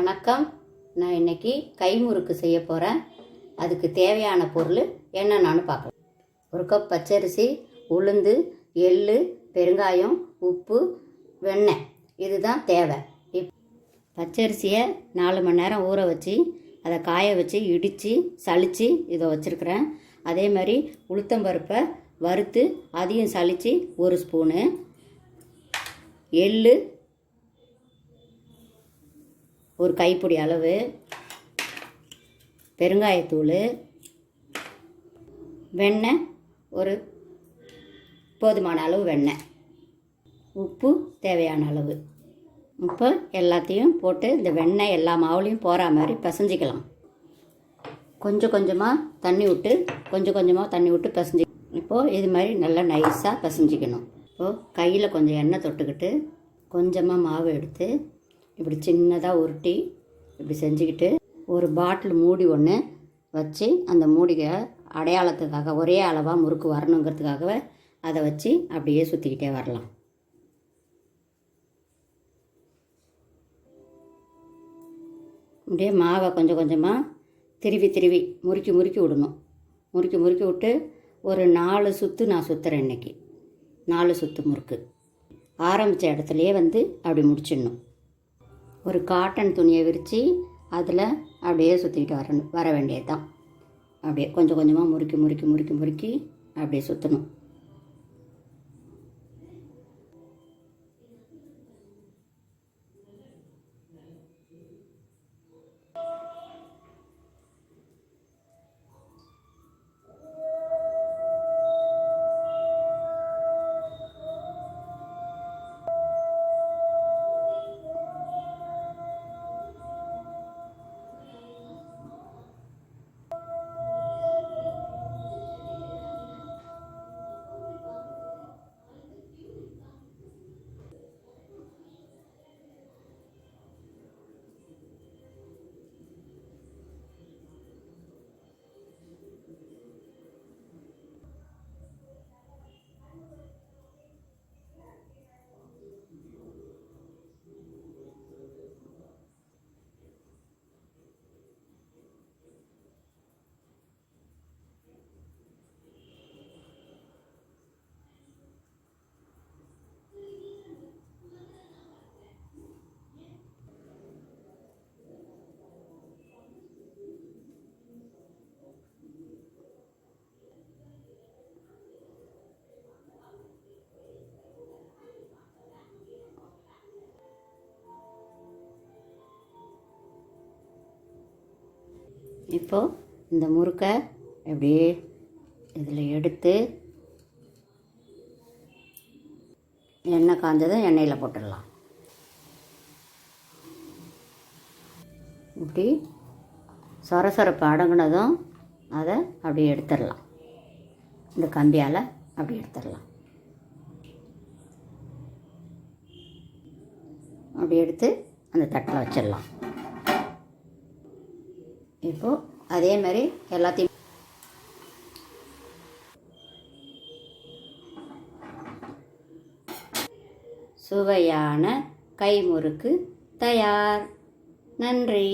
வணக்கம். நான் இன்னைக்கு கை முறுக்கு செய்ய போகிறேன். அதுக்கு தேவையான பொருள் என்னென்னு பார்க்கலாம். ஒரு கப் பச்சரிசி, உளுந்து, எள்ளு, பெருங்காயம், உப்பு, வெண்ணெய், இதுதான் தேவை. பச்சரிசியை 4 மணி நேரம் ஊற வச்சு அதை காய வச்சு இடித்து சலித்து இதை வச்சுருக்கிறேன். அதே மாதிரி உளுத்தம்பருப்பை வறுத்து அதையும் சலித்து 1 ஸ்பூனு, எள்ளு 1 கைப்பிடி அளவு, பெருங்காயத்தூள், வெண்ணெய் ஒரு போதுமான அளவு வெண்ணெய், உப்பு தேவையான அளவு. இப்போ எல்லாத்தையும் போட்டு இந்த வெண்ணெய் எல்லா மாவுலையும் போகிற மாதிரி பிசைஞ்சிக்கலாம். கொஞ்சம் கொஞ்சமாக தண்ணி விட்டு பிசைஞ்சி. இப்போது இது மாதிரி நல்லா நைஸாக பிசைஞ்சிக்கணும். இப்போது கையில் கொஞ்சம் எண்ணெய் தொட்டுக்கிட்டு கொஞ்சமாக மாவு எடுத்து இப்படி சின்னதாக உருட்டி இப்படி செஞ்சுக்கிட்டு ஒரு பாட்டில் மூடி ஒன்று வச்சு அந்த மூடியை அடையாளத்துக்காக ஒரே அளவாக முறுக்கு வரணுங்கிறதுக்காகவே அதை வச்சு அப்படியே சுற்றிக்கிட்டே வரலாம். அப்படியே மாவை கொஞ்சம் கொஞ்சமாக திருவி முறுக்கி விடணும். முறுக்கி விட்டு ஒரு 4 சுற்று நான் சுற்றுறேன். இன்றைக்கி 4 சுற்று முறுக்கு ஆரம்பித்த இடத்துலையே அப்படி முடிச்சிடணும். ஒரு காட்டன் துணியை விரித்து அதில் அப்படியே சுற்றிக்கிட்டு வர வேண்டியது தான். அப்படியே கொஞ்சம் கொஞ்சமாக முறுக்கி அப்படியே சுற்றணும். இப்போது இந்த முறுக்கை அப்படியே இதில் எடுத்து எண்ணெய் காஞ்சதும் எண்ணெயில் போட்டுடலாம். இப்படி சொரசொரப்பு அடங்கினதும் அதை அப்படியே எடுத்துடலாம். இந்த கம்பியால் அப்படி எடுத்துடலாம். அப்படி எடுத்து அந்த தட்டில் வச்சிடலாம். இப்போது அதே மாதிரி எல்லாத்தையும் சுவையான கை முறுக்கு தயார். நன்றி.